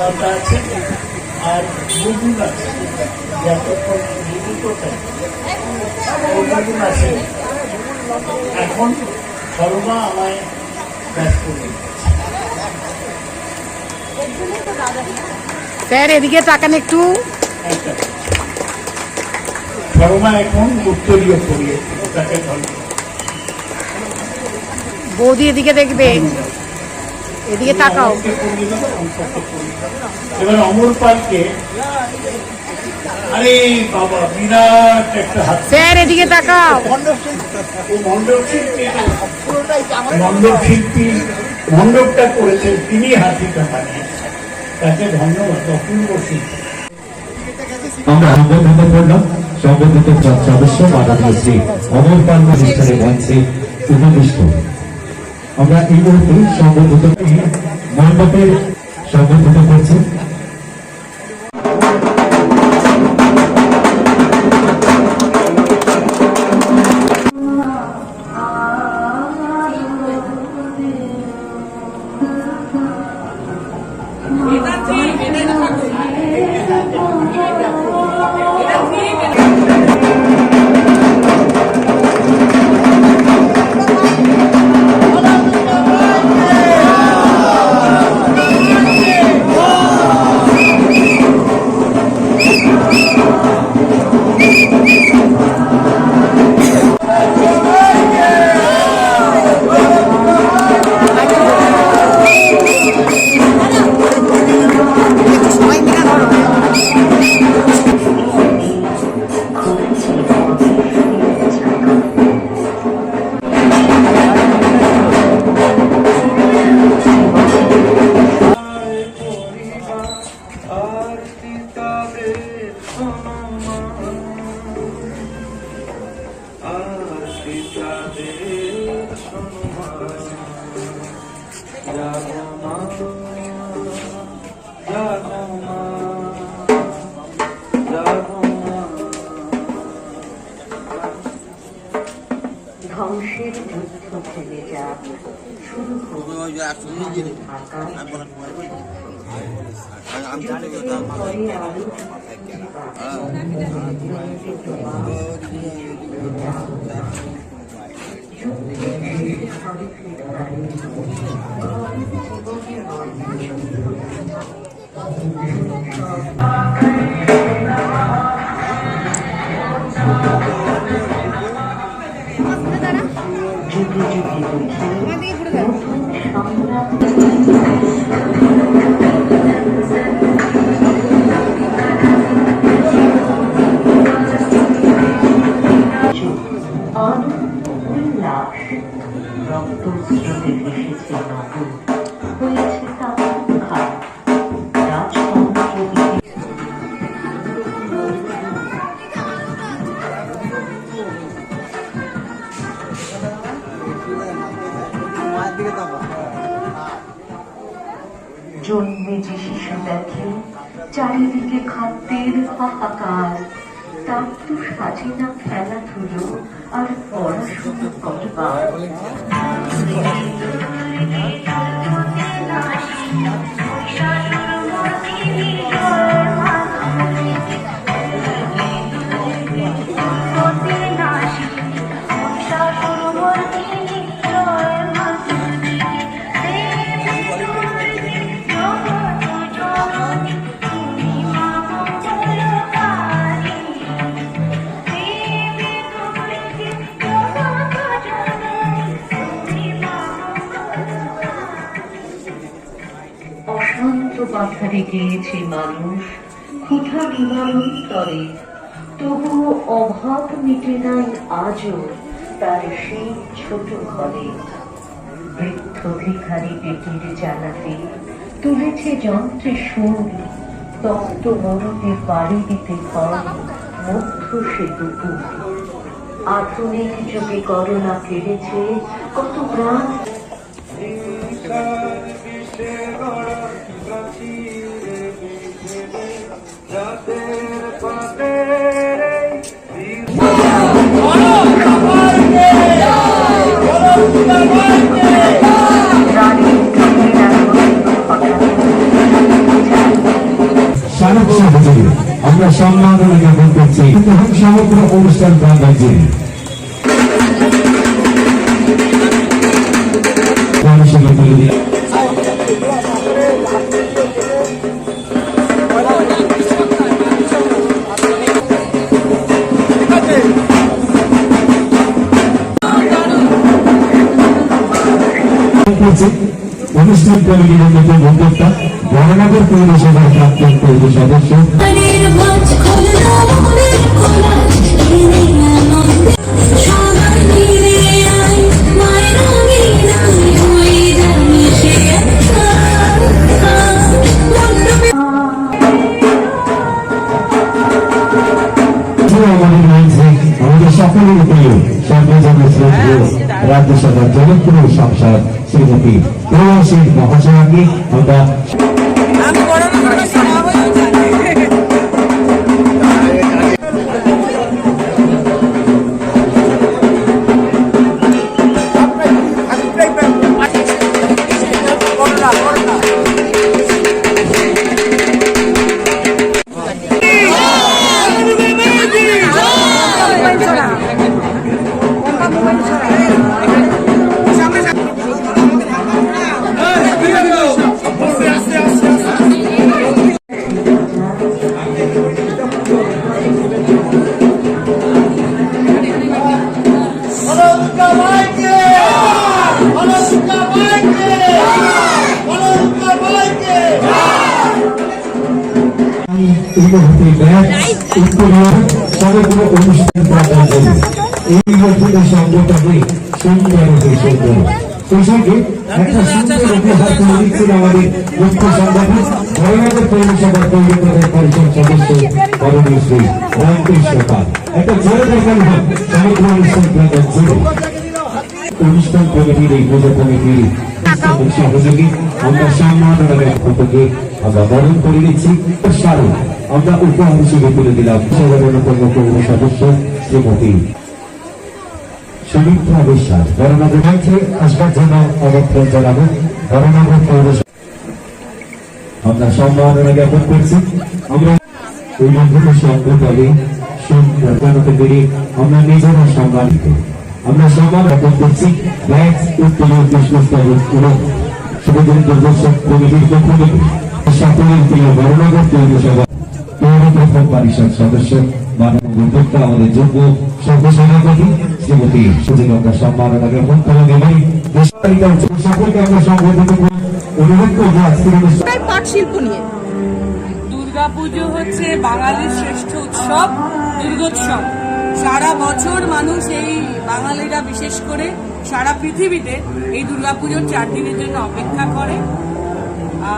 আছে আর বুবুন আছে, যতক্ষণ জীবিততায় বুবুন আছে। এখন সর্বা আমায় ব্যস্ত নেই। স্যার এদিকে তাকান একটু। সর্বা এখন উত্তরীয় করিয়ে তাকে ধন্যবাদ। বৌদি এদিকে দেখবে, এদিকে তাকাও। এবার অমর পালকে, আরে বাবা বিরাট একটা হাত। স্যার এদিকে তাকাও। মণ্ডপ শিল্পী মণ্ডপটা করেছেন তিনি, হাতিটা বানিয়ে, তাকে ধন্যবাদ। অপূর্ব শিল্পী। আমরা সম্বোধিত করলাম সম্বোধিত সদস্য মাননীয় শ্রী অমর পাল অনুষ্ঠানে মঞ্চে উপবিষ্ট। আমরা এই মুহূর্তে সম্বোধিত মণ্ডপের সম্বোধিত করছি। ধ্বংসের যুদ্ধ ফেলে যাক, শুরু জন্মে যে শিশু দেখে চারিদিকে খাদ্যের হাহাকার, তার তো সাজে না খেলাধুলো আর পড়াশোনা করবার। পাথারে গিয়েছে মানুষ ক্ষুধা নিবারণ করে, তবুও অভাব মিটে নাই আজও তার সেই ছোট ঘরে। বৃদ্ধ ভিখারি বেটির জানাতে তুলেছে যন্ত্রে সুর, তপ্ত মরুতে পাড়ি দিতে হয় মধ্য সে দুপুর। আধুনিক যুগে করোনা কেড়েছে কত প্রাণ। রানী আলোক সহযোগী আমরা সম্মাননা জ্ঞাপন করছি সমগ্র অনুষ্ঠান প্রাঙ্গণ জুড়ে মানুষের তুলে দিলাম অনুষ্ঠান কমিটির অন্যতম উদ্যোক্তা বরানগর পৌরসভার প্রাক্তন পৌর সদস্য আমাদের সকলের প্রিয় সর্বজনের শ্রদ্ধেয় রাজ্যসভার জনপ্রিয় সাংসদ শ্রীমতী দেবাশিস মহাশয়াকে আমরা সমগ্র অনুষ্ঠান প্রাঙ্গণ জুড়ে এই মধ্যে সংগঠনে সুন্দর সুন্দর সেই সঙ্গে একটা সুন্দর উপহার তুলে দিচ্ছিল আমাদের মুখ্য সংগঠক বরানগর পৌরসভার পৌর প্রধান পরিষদ সদস্য করণীয় শ্রী রামকৃষ্ণ পাল একটা জোরে দেখান হোক সমগ্র অনুষ্ঠান প্রাঙ্গণ জুড়ে অনুষ্ঠান কমিটির এই পুজো কমিটির সহযোগী আমরা সম্মাননা জ্ঞাপনকে আমরা বরণ করে নিচ্ছি সারু আমরা উপহার হিসেবে তুলে দিলাম সভার অন্যতম পৌর সদস্য শ্রীমতী সুমিত্রা বিশ্বাস বরানগর মঞ্চে আসবার জন্য আমন্ত্রণ জানাবো বরানগর পৌরসভা আমরা সম্মাননা জ্ঞাপন করছি আমরা এই মধ্যে সংগঠনে জানাতে পেরে আমরা নিজেরা সম্মানিত আমরা সম্মান জ্ঞাপন করছি ব্যাচ উত্তরীয় কৃষ্ণস্তরের শুভেন্দু দর্শক কমিটির পক্ষ থেকে সকলের প্রিয় বরানগর পৌরসভা পৌর প্রথম পরিষদ সদস্য মাননীয় উদ্যোক্তা আমাদের যোগ্য সভাপতি শ্রীমতী সুজীলতা সম্মাননা জ্ঞাপন করেন এবং সকলকে আমরা সংগঠিত অনুরোধ করবো আজকের অনুষ্ঠান পাট শিল্প নিয়ে দুর্গাপুজো হচ্ছে বাঙালির শ্রেষ্ঠ উৎসব, দুর্গোৎসব। সারা বছর মানুষ এই বাঙালিরা বিশেষ করে সারা পৃথিবীতে এই দুর্গাপুজোর 4 দিনের জন্য অপেক্ষা করে।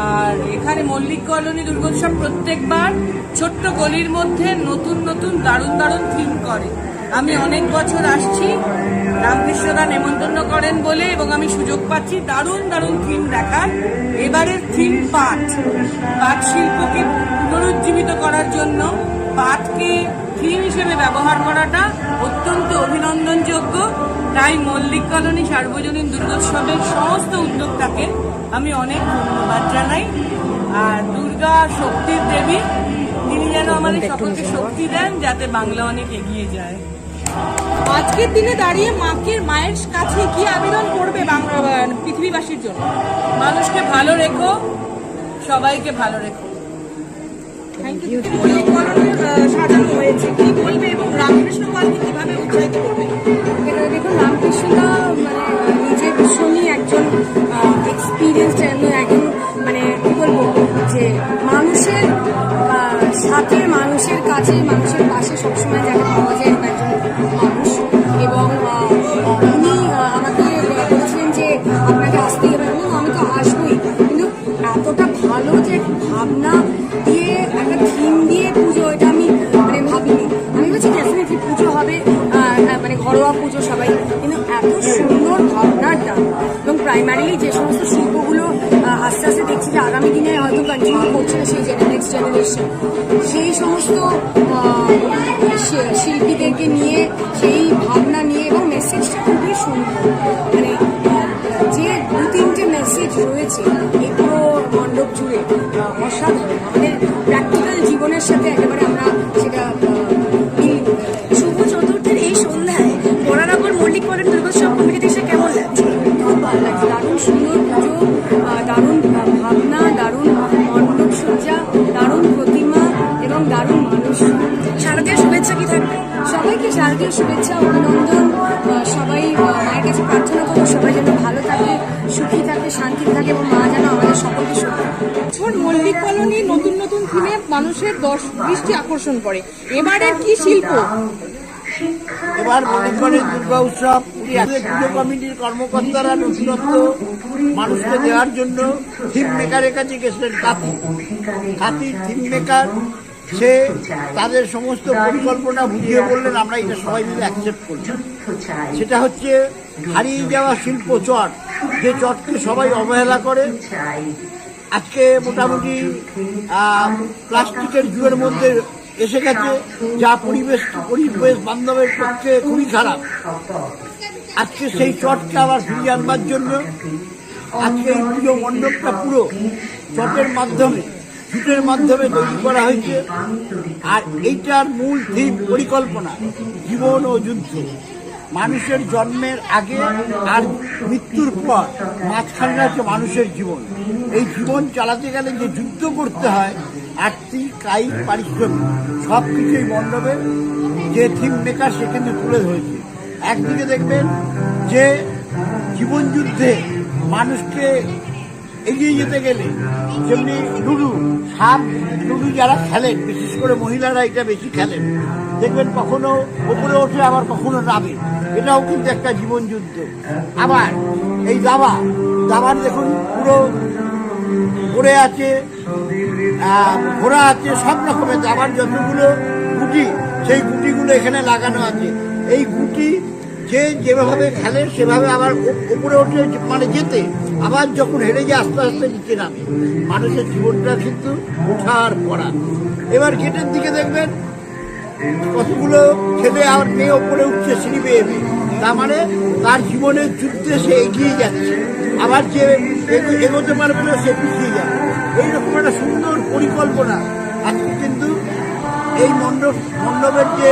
আর এখানে মল্লিক কলোনি দুর্গোৎসব প্রত্যেকবার ছোট্ট গলির মধ্যে নতুন নতুন দারুণ দারুণ থিম করে। আমি অনেক বছর আসছি, রামকৃষ্ণদা নেমন্তন্ন করেন বলে, এবং আমি সুযোগ পাচ্ছি দারুণ দারুণ থিম দেখার। এবারের থিম পাট শিল্পকে পুনরুজ্জীবিত করার জন্য পাটকে থিম হিসেবে ব্যবহার করাটা অত্যন্ত অভিনন্দনযোগ্য। তাই মল্লিক কলোনি সার্বজনীন দুর্গোৎসবের সমস্ত উদ্যোক্তাকে আমি অনেক ধন্যবাদ জানাই। আর দুর্গা শক্তির দেবী, তিনি যেন আমাদের সকলকে শক্তি দেন যাতে বাংলা অনেক এগিয়ে যায়। আজকের দিনে দাঁড়িয়ে মায়ের কাছে কি আবেদন করবে পৃথিবীবাসীর জন্য? মানুষকে ভালো রেখো, সবাইকে ভালো রেখো। সাজানো হয়েছে, কি বলবে এবং রামকৃষ্ণ পালকে কিভাবে উৎসাহিত করবে? দেখুন, রামকৃষ্ণদা নিজে ভীষণই একজন এক্সপিরিয়েন্সড একজন, কি বলবো, যে মানুষের সাথে, মানুষের কাছে, মানুষের পাশে সবসময় যাকে পাওয়া যায় একজন মানুষ। এবং উনি আমাকে বলেছিলেন যে আপনাকে আসতেই হবে। আমি তো আসবোই, কিন্তু এতটা ভালো যে ভাবনা দিয়ে একটা থিম দিয়ে পুজো, এটা আমি ভাবিনি। আমি বলছি ডেফিনেটলি পুজো হবে, ঘরোয়া পুজো সবাই, কিন্তু এত সুন্দর ভাবনাটা। এবং প্রাইমারিলি যে সমস্ত শিল্পগুলো আস্তে আস্তে দেখছি যে আগামী দিনে হয়তো কন্টিনিউ করছে না, সেই নেক্সট জেনারেশন, সেই সমস্ত শিল্পীদেরকে নিয়ে, সেই ভাবনা নিয়ে, এবং মেসেজটা খুবই সুন্দর। যে 2-3টে মেসেজ রয়েছে এই পুরো মণ্ডপ জুড়ে, অসাধারণ। আমাদের প্র্যাকটিক্যাল জীবনের সাথে একেবারে আমরা সেটা শুভ চতুর্থীর এই সন্ধ্যায় বরানগর মল্লিক কলেজ দুর্গোৎসব কমিটি এসে কেমন লাগছে? খুব ভালো লাগছে, দারুণ সুন্দর পুজো, দারুণ ভাবনা, দারুণ মণ্ডপসজ্জা, দারুণ প্রতিমা এবং দারুণ মানুষ। শারদীয় শুভেচ্ছা কি থাকবে? সবাইকে শারদীয় শুভেচ্ছা, অভিনন্দন। সবাই মায়ের কাছে প্রার্থনা করবো সবাই যেন ভালো থাকে, সুখী থাকে, শান্তি থাকে এবং মা যেন আমাদের সকলকে সুখী থাকে। বছর মল্লিক কলোনি নতুন নতুন থিমে মানুষের দৃষ্টি আকর্ষণ করে, এবারের কি শিল্প? এবার মল্লিক কলেজ দুর্গা উৎসব পুজো কমিটির কর্মকর্তারা নতুনত্ব মানুষকে দেওয়ার জন্য থিম মেকারের কাছে গেছিলেন। কাতি থিম মেকার সে তাদের সমস্ত পরিকল্পনা বুঝিয়ে বললেন, আমরা এটা সবাই মিলে অ্যাকসেপ্ট করছি। সেটা হচ্ছে হারিয়ে যাওয়া শিল্প চট, যে চটকে সবাই অবহেলা করে। আজকে মোটামুটি প্লাস্টিকের যুগের মধ্যে এসে গেছে, যা পরিবেশ বান্ধবের পক্ষে খুবই খারাপ। আজকে সেই চটকে আবার ফিরিয়ে আনবার জন্য আজকে এই পুজো মণ্ডপটা পুরো চটের মাধ্যমে, জুটের মাধ্যমে তৈরি করা হয়েছে। আর এইটার মূল থিম পরিকল্পনা জীবন ও যুদ্ধ। মানুষের জন্মের আগে আর মৃত্যুর পর মাঝখানে আছে মানুষের জীবন। এই জীবন চালাতে গেলে যে যুদ্ধ করতে হয়, আর্থিক, কায়িক, পারিশ্রমিক সব কিছুই মণ্ডপে যে থিম মেকার সে কিন্তু তুলে ধরেছে। একদিকে দেখবেন যে জীবন যুদ্ধে মানুষকে এগিয়ে যেতে গেলে যেমনি লুডু, সাপ লুডু যারা খেলেন, বিশেষ করে মহিলারা এটা বেশি খেলেন, দেখবেন কখনো ওপরে ওঠে আবার কখনো নামে, এটাও কিন্তু একটা জীবন যুদ্ধ। আবার এই দাবার দেখুন পুরো পড়ে আছে, ঘোড়া আছে, সব রকমের দাবার যতগুলো গুটি, সেই গুটিগুলো এখানে লাগানো আছে। এই গুটি যে যেভাবে খেলে সেভাবে আবার উপরে ওঠে, মানে যেতে, আবার যখন হেরে যায় আস্তে আস্তে নিচে নামে। মানুষের জীবনটা কিন্তু ওঠার পড়া। এবার গেটের দিকে দেখবেন কতগুলো ছেলে আর মেয়ে ওপরে উঠছে সিঁড়ি বেয়ে, তার মানে তার জীবনের যুদ্ধে সে এগিয়ে যাচ্ছে। আবার যে এগোতে পারবে না সে পিছিয়ে যাবে। এইরকম একটা সুন্দর পরিকল্পনা আজকে কিন্তু এই মণ্ডপের যে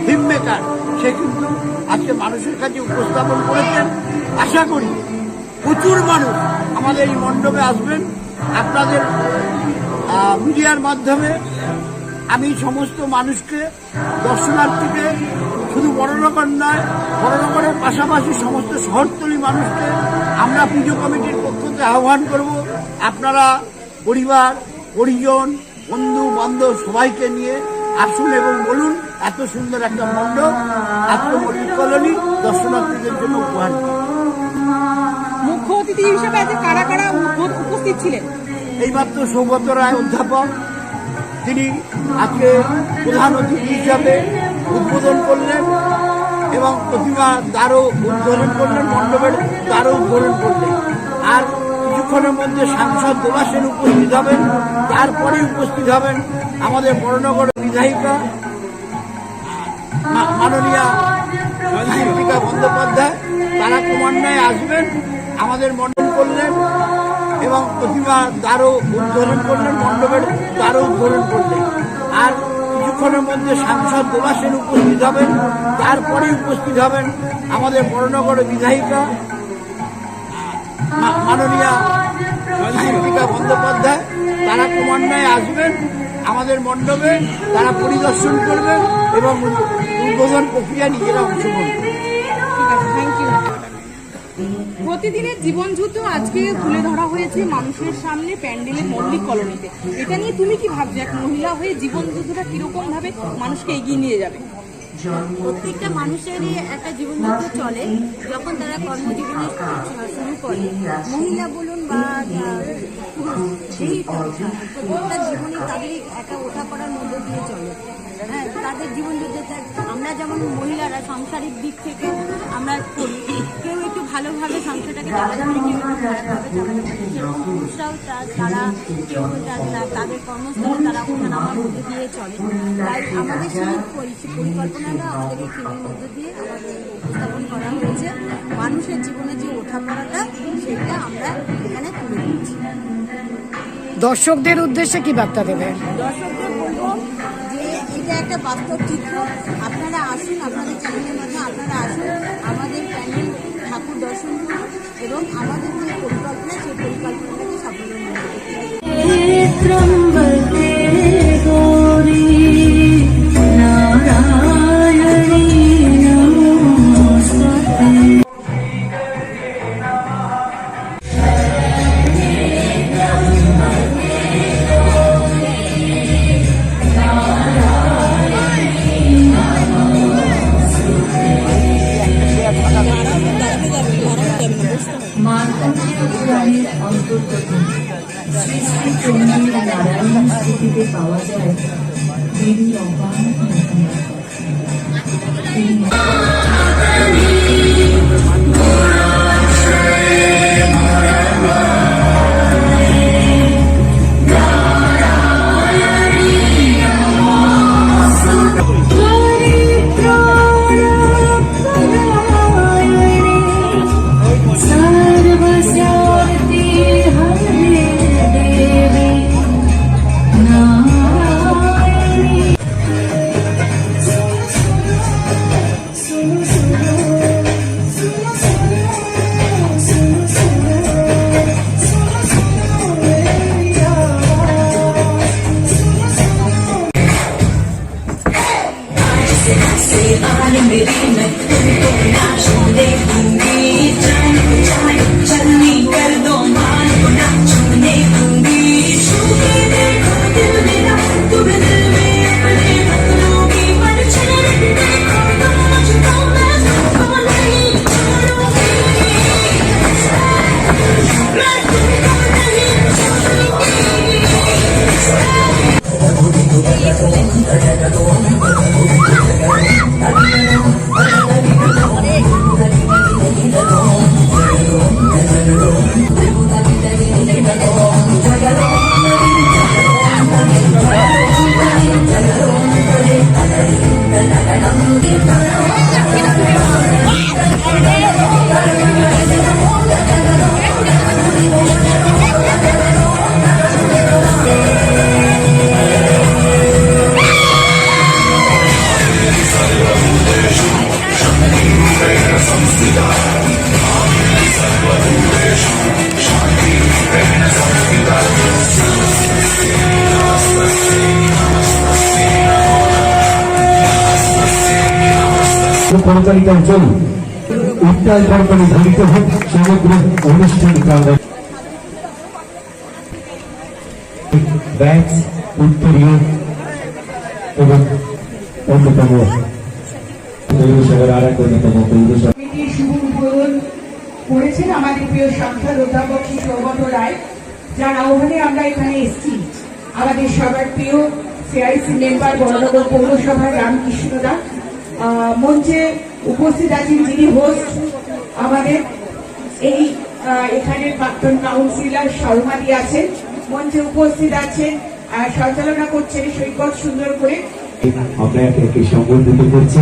থিম মেকার সে কিন্তু আজকে মানুষের কাছে উপস্থাপন করেছেন। আশা করি প্রচুর মানুষ আমাদের এই মণ্ডপে আসবেন। আপনাদের মিডিয়ার মাধ্যমে আমি সমস্ত মানুষকে, দর্শনার্থীকে, শুধু বড়নগর নয়, বড়নগরের পাশাপাশি সমস্ত শহরতলি মানুষকে আমরা পুজো কমিটির পক্ষ থেকে আহ্বান করব, আপনারা পরিবার, পরিজন, বন্ধু বান্ধব সবাইকে নিয়ে আসুন এবং বলুন এত সুন্দর একটা মণ্ডপ আজকে মল্লিক কলোনি দর্শনার্থীদের জন্য উপহার। মুখ্য অতিথি হিসেবে আজকে কারা কারা উপস্থিত ছিলেন? এইমাত্র সৌগত রায় অধ্যাপক, তিনি আজকে প্রধান অতিথি হিসাবে উদ্বোধন করলেন এবং প্রতিমা দ্বারও উদ্বোধন করলেন, মণ্ডপের দ্বারও উদ্বোধন করলেন। আর কিছুক্ষণের মধ্যে সাংসদ দেবাসেন উপস্থিত হবেন, তারপরে উপস্থিত হবেন আমাদের বড়নগর বিধায়িকা মাননীয়া দীপিকা বন্দ্যোপাধ্যায়। তারা ক্রমান্বয়ে আসবেন, আমাদের মণ্ডপ করলেন এবং প্রতিমা দ্বারও উদ্বোধন করলেন, মণ্ডপের দ্বারও উদ্বোধন করলেন। আর কিছুক্ষণের মধ্যে সাংসদ দেবাসেন উপস্থিত হবেন, তারপরে উপস্থিত হবেন আমাদের বড়নগর বিধায়িকা মাননীয়া দীপিকা বন্দ্যোপাধ্যায়। তারা ক্রমান্বয়ে আসবেন আমাদের মণ্ডপে, তারা পরিদর্শন করবেন এবং উদ্বোধন প্রক্রিয়া নিজেরা অংশগ্রহণ করবেন। Thank you. প্রতিদিনের জীবন যুদ্ধ আজকে তুলে ধরা হয়েছে মানুষের সামনে প্যান্ডেলের মল্লিক কলোনিতে। এটা নিয়ে তুমি কি ভাবছো, এক মহিলা হয়ে জীবন যুদ্ধটা কিরকম ভাবে মানুষকে এগিয়ে নিয়ে যাবে? প্রত্যেকটা মানুষেরই একটা জীবনযুদ্ধ চলে যখন তারা কর্মজীবনে শুরু করে, মহিলা বলুন বা পুরুষ, যেই প্রত্যেকটা জীবনে তাদের একা ওঠা করার মধ্যে দিয়ে চলে। হ্যাঁ, তাদের জীবনযুদ্ধে আমরা যেমন মহিলারা সাংসারিক দিক থেকে আমরা করি, কেউ একটু ভালোভাবে সংসারটাকে চালাতে পারে, কেউ একটু খারাপভাবে চালাতে পারে, সেরকম পুরুষরাও তারা কেউ তাদের কর্মস্থলে তারা ওঠানামার মধ্যে দিয়ে চলে। তাই আমাদের সেই পরিকল্পনাটা আমাদের এই থিমের মধ্যে দিয়ে আমাদের উপস্থাপন করা হয়েছে। মানুষের জীবনে যে ওঠাপড়াটা সেটা আমরা এখানে তুলে দিচ্ছি। দর্শকদের উদ্দেশ্যে কি বার্তা দেবে? দর্শকদের বলবো এরকম যে এটা একটা বাস্তব চিত্র। আপনারা আসুন, আপনাদের চ্যানেলের মাধ্যমে আপনারা আসুন, আমাদের প্যান্ডেল ঠাকুর দর্শন করুন এবং আমাদের যে পরিকল্পনা সেই পরিকল্পনাটাকে সাফল্যমণ্ডিত করতে মার্কণ্ডেয় পুরাণের অন্তর্গত শ্রী শ্রী চণ্ডী নারায়ণ স্থিতিতে পাওয়া যায় দেবী অপার পরিচালিত অঞ্চল উত্তাল কোম্পানি ধ্বনিত হোক সমগ্র অনুষ্ঠান প্রাঙ্গণ। ব্যাচ উত্তরীয় এবং অন্যতম পৌরসভার আর এক অন্যতম পৌরসভা কমিটির শুভ উদ্বোধন করেছেন আমাদের প্রিয় সাংসদ অধ্যাপক শ্রী সৌগত রায়, যার আহ্বানে আমরা এখানে এসেছি। আমাদের সবার প্রিয় সিআইসি মেম্বার বড়নগর পৌরসভার রামকৃষ্ণ দা মঞ্চে উপস্থিত আছেন, যিনি হোস্ট আমাদের এই এখানে প্রাক্তন কাউন্সিলর শর্মাদি আছেন, মঞ্চে উপস্থিত আছেন, সঞ্চালনা করছেন সৈকত সুন্দর করে। আমরা একে সংবর্ধিত করছি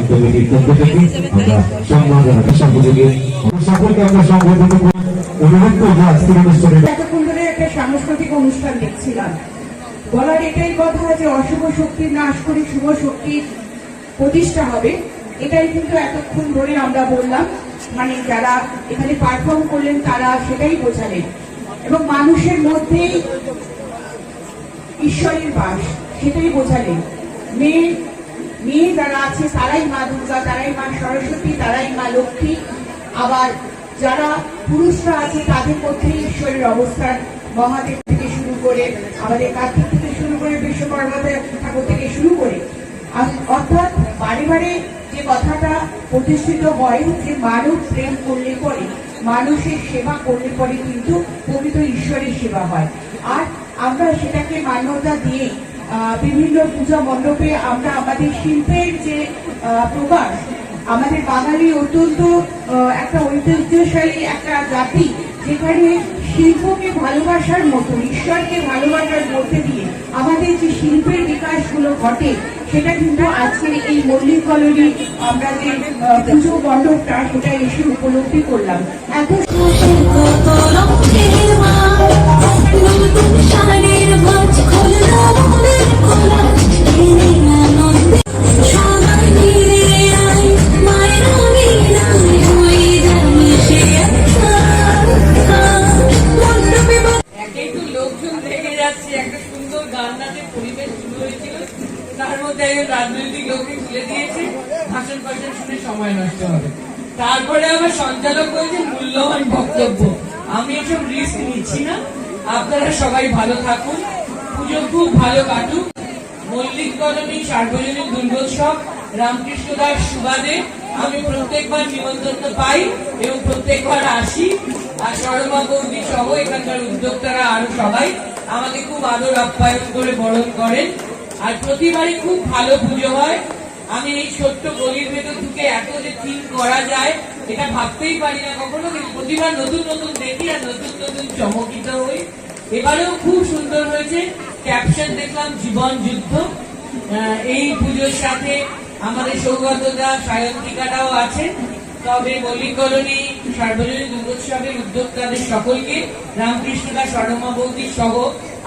কমিটির পক্ষ থেকে আমরা সম্মান জানাতে সকলকে আমরা সংবর্ধিত করে অনুরোধ করবো আজকের অনুষ্ঠানে। এতক্ষণ ধরে একটা সাংস্কৃতিক অনুষ্ঠান দেখছিলাম। বলার এটাই কথা যে অশুভ শক্তির নাশ করে শুভ শক্তির প্রতিষ্ঠা হবে, এটাই কিন্তু এতক্ষণ ধরে আমরা বললাম। মানে যারা এখানে পারফর্ম করলেন তারা সেটাই বোঝালেন, এবং মানুষের মধ্যেই ঈশ্বরের বাস সেটাই বোঝালেন। মেয়ে যারা আছে তারাই মা দুর্গা, তারাই মা সরস্বতী, তারাই মা লক্ষ্মী। আবার যারা পুরুষরা আছে তাদের মধ্যে ঈশ্বরের অবস্থান, মহাদেব থেকে শুরু করে আমাদের কার্তিক থেকে শুরু করে বিশ্বকর্মা ঠাকুর থেকে শুরু করে, অর্থাৎ বারে বারে যে কথাটা প্রতিষ্ঠিত হয় যে মানব প্রেম করলে পরে, মানুষের সেবা করলে পরে কিন্তু পবিত্র ঈশ্বরের সেবা হয়। আর আমরা সেটাকে মান্যতা দিয়ে বিভিন্ন পূজা মণ্ডপে আমরা আমাদের শিল্পের যে প্রকাশ, আমাদের বাঙালি অত্যন্ত একটা ঐতিহ্যশালী একটা জাতি, যেখানে শিল্পকে ভালোবাসার মতো, ঈশ্বরকে ভালোবাসার মধ্যে দিয়ে আমাদের যে শিল্পের বিকাশগুলো ঘটে, সেটা কিন্তু আজকের এই মল্লিক কলোনি আমরা যে পুজো মণ্ডপটা সেটা এসে উপলব্ধি করলাম। এত নতুন শাড়ির ভাঁজ খোলা সুন্দর গান নাচের পরিবেশ শুরু হয়েছিল, তার মধ্যে একজন রাজনৈতিক লোককে তুলে দিয়েছে, ভাষণ ফাষণ শুনে সময় নষ্ট হবে। তারপরে আবার সঞ্চালক বলছে মূল্যবান বক্তব্য। আমি এসব রিস্ক নিচ্ছি না, আপনারা সবাই ভালো থাকুন, পুজো খুব ভালো কাটুক। মল্লিক কলোনি সার্বজনীন দুর্গোৎসব রামকৃষ্ণ দাস সুবাদে আমি প্রত্যেকবার নিমন্ত্রণ পাই এবং প্রত্যেকবার আসি। আর সরমা বৌদি সহ এখানকার উদ্যোক্তারা আরো সবাই আমাকে খুব আদর আপ্যায়ন করে বরণ করেন। আর প্রতিবারই খুব ভালো পুজো হয়। আমি এই ছোট্ট গলির ভেতর ঢুকে এত যে থিম করা যায় এটা ভাবতেই পারি না কখনো, কিন্তু প্রতিবার নতুন নতুন দেখি আর নতুন নতুন চমকিত হই। এবারেও খুব সুন্দর হয়েছে, ক্যাপশন দেখলাম জীবন যুদ্ধ। এই পুজোর সাথে আমাদের সৌগতদা সায়ন্তিকাটাও আছে। তবে মল্লিক কলোনি সার্বজনীন দুর্গোৎসবের উদ্যোক্তাদের সকলকে, রামকৃষ্ণদা সরমা বৌদি সহ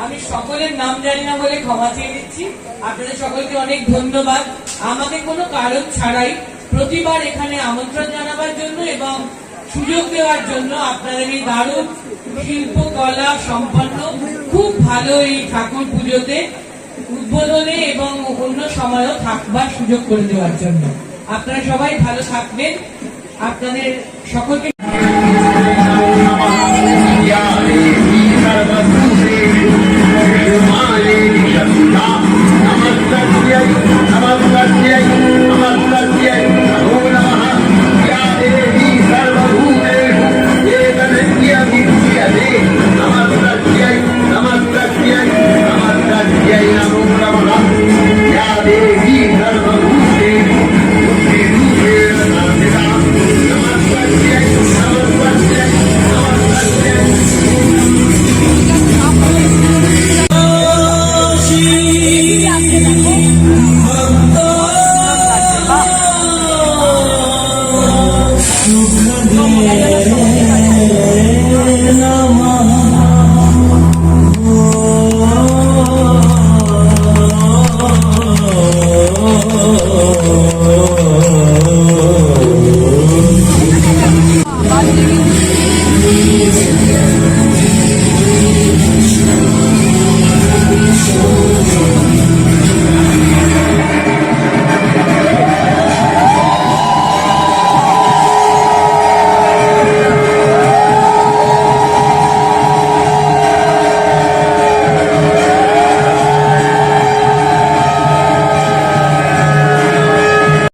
আমি সকলের নাম জানি না বলে ক্ষমা চেয়ে নিচ্ছি। আপনাদের সকলকে অনেক ধন্যবাদ আমাকে কোনো কারণ ছাড়াই প্রতিবার এখানে আমন্ত্রণ জানাবার জন্য এবং সুযোগ দেওয়ার জন্য। আপনাদের এই দারুণ শিল্পকলা সম্পন্ন খুব ভালো এই ঠাকুর পুজোতে উদ্বোধনে এবং অন্য সময়ও থাকবার সুযোগ করে দেওয়ার জন্য। আপনারা সবাই ভালো থাকবেন। আপনাদের সকলকে